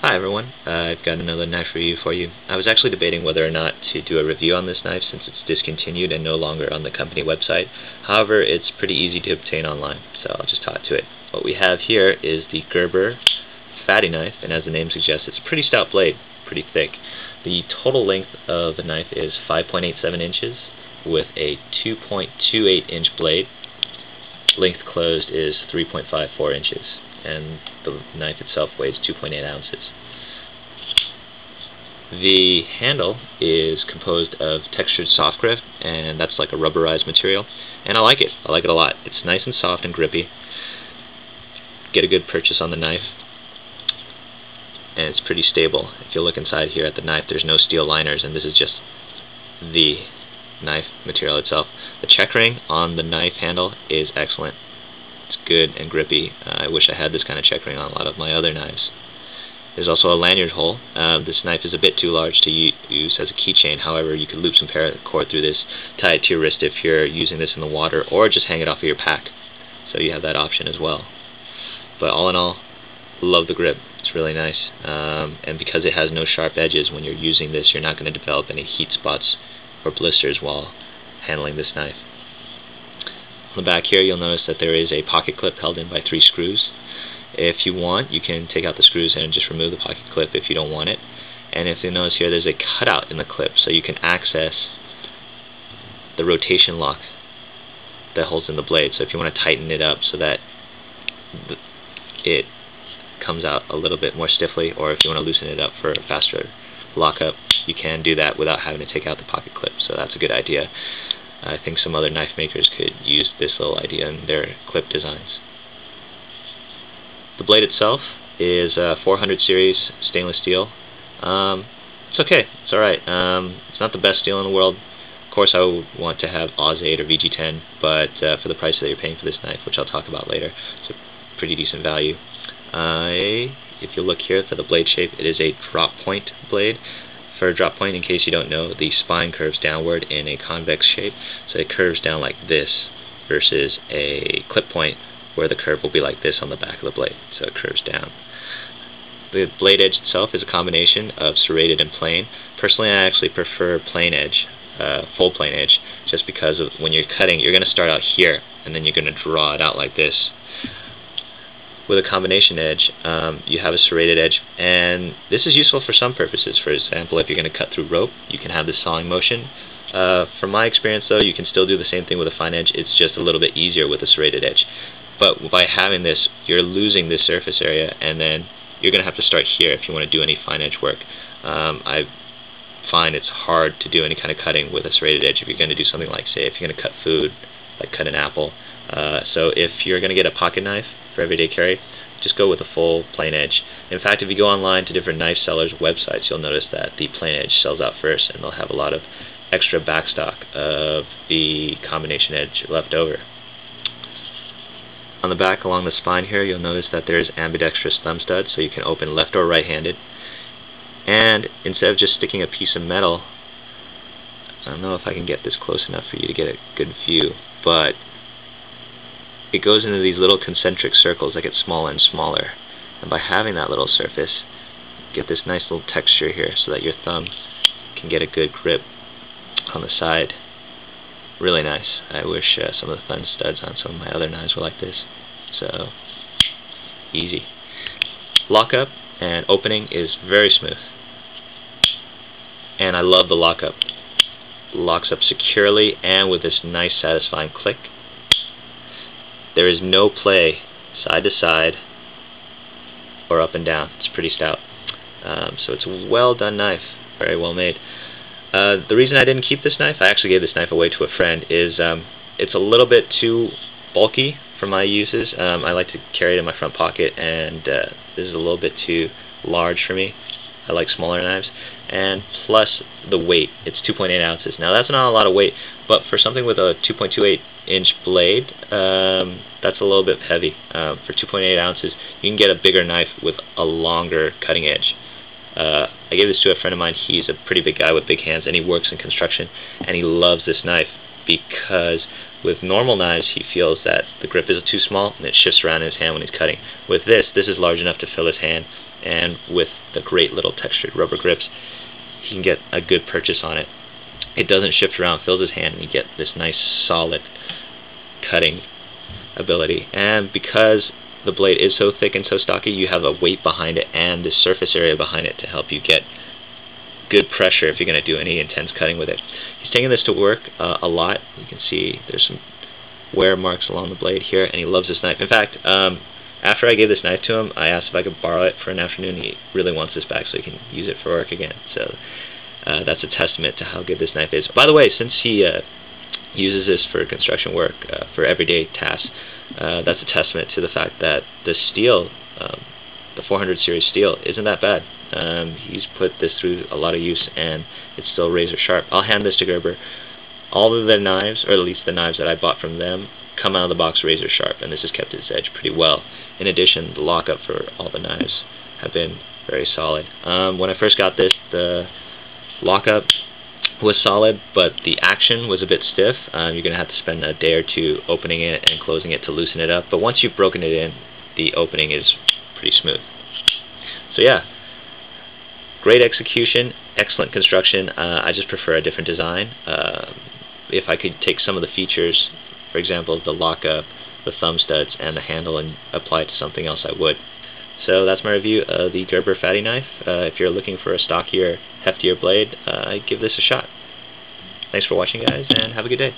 Hi everyone, I've got another knife review for you. I was actually debating whether or not to do a review on this knife since it's discontinued and no longer on the company website. However, it's pretty easy to obtain online, so I'll just talk to it. What we have here is the Gerber Fatty Knife, and as the name suggests, it's a pretty stout blade, pretty thick. The total length of the knife is 5.87 inches with a 2.28 inch blade. Length closed is 3.54 inches. And the knife itself weighs 2.8 ounces. The handle is composed of textured SoftGrip, and that's like a rubberized material, and I like it a lot. It's nice and soft and grippy. Get a good purchase on the knife, and it's pretty stable. If you look inside here at the knife, there's no steel liners, and this is just the knife material itself. The checkering on the knife handle is excellent. It's good and grippy. I wish I had this kind of checkering on a lot of my other knives. There's also a lanyard hole. This knife is a bit too large to use as a keychain. However, you could loop some paracord through this, tie it to your wrist if you're using this in the water, or just hang it off of your pack. So you have that option as well. But all in all, love the grip. It's really nice. And because it has no sharp edges, when you're using this, you're not going to develop any heat spots or blisters while handling this knife. On the back here, you'll notice that there is a pocket clip held in by 3 screws. If you want, you can take out the screws and just remove the pocket clip if you don't want it. And if you notice here, there's a cutout in the clip, so you can access the rotation lock that holds in the blade. So if you want to tighten it up so that it comes out a little bit more stiffly, or if you want to loosen it up for a faster lockup, you can do that without having to take out the pocket clip. So that's a good idea. I think some other knife makers could use this little idea in their clip designs. The blade itself is 400 series stainless steel. It's okay. It's alright. It's not the best steel in the world. Of course, I would want to have Oz 8 or VG10, but for the price that you're paying for this knife, which I'll talk about later, it's a pretty decent value. If you look here for the blade shape, it is a drop point blade. For a drop point, in case you don't know, the spine curves downward in a convex shape, so it curves down like this versus a clip point where the curve will be like this on the back of the blade, so it curves down. The blade edge itself is a combination of serrated and plain. Personally, I actually prefer plain edge, full plain edge, just because of when you're cutting, you're going to start out here and then you're going to draw it out like this. With a combination edge, you have a serrated edge, and this is useful for some purposes. For example, if you're going to cut through rope, you can have this sawing motion. From my experience, though, you can still do the same thing with a fine edge. It's just a little bit easier with a serrated edge. But by having this, you're losing this surface area, and then you're going to have to start here if you want to do any fine edge work. I find it's hard to do any kind of cutting with a serrated edge if you're going to do something like, say, if you're going to cut food, like cut an apple. So if you're going to get a pocket knife for everyday carry, just go with a full plain edge. In fact, if you go online to different knife sellers' websites, you'll notice that the plain edge sells out first, and they'll have a lot of extra backstock of the combination edge left over. On the back along the spine here, you'll notice that there's ambidextrous thumbstuds, so you can open left or right-handed. And instead of just sticking a piece of metal, I don't know if I can get this close enough for you to get a good view, but it goes into these little concentric circles that get smaller and smaller. And by having that little surface, you get this nice little texture here so that your thumb can get a good grip on the side. Really nice. I wish some of the thumb studs on some of my other knives were like this. So, easy. Lockup and opening is very smooth. And I love the lockup. Locks up securely and with this nice satisfying click. There is no play side to side or up and down. It's pretty stout. So it's a well done knife, very well made. The reason I didn't keep this knife, I actually gave this knife away to a friend, is it's a little bit too bulky for my uses. I like to carry it in my front pocket, and this is a little bit too large for me. I like smaller knives. And plus the weight, it's 2.8 ounces. Now that's not a lot of weight, but for something with a 2.28 inch blade, that's a little bit heavy. For 2.8 ounces, you can get a bigger knife with a longer cutting edge. I gave this to a friend of mine. He's a pretty big guy with big hands, and he works in construction, and he loves this knife because with normal knives, he feels that the grip is too small and it shifts around in his hand when he's cutting. With this is large enough to fill his hand, and with the great little textured rubber grips, he can get a good purchase on it. It doesn't shift around, fills his hand, and you get this nice solid cutting ability. And because the blade is so thick and so stocky, you have a weight behind it and the surface area behind it to help you get good pressure if you're going to do any intense cutting with it. He's taking this to work a lot. You can see there's some wear marks along the blade here, and he loves this knife. In fact, after I gave this knife to him, I asked if I could borrow it for an afternoon. He really wants this back so he can use it for work again. So that's a testament to how good this knife is. By the way, since he uses this for construction work, for everyday tasks, that's a testament to the fact that the steel, the 400 series steel, isn't that bad. He's put this through a lot of use, and it's still razor sharp. I'll hand this to Gerber. All of their knives, or at least the knives that I bought from them, come out of the box razor sharp, and this has kept its edge pretty well. In addition, the lockup for all the knives have been very solid. When I first got this, the lockup was solid, but the action was a bit stiff. You're going to have to spend a day or two opening it and closing it to loosen it up, but once you've broken it in, the opening is pretty smooth. So yeah, great execution, excellent construction. I just prefer a different design. If I could take some of the features, for example, the lockup, the thumb studs, and the handle, and apply it to something else, I would. So that's my review of the Gerber Fatty Knife. If you're looking for a stockier, heftier blade, give this a shot. Thanks for watching, guys, and have a good day.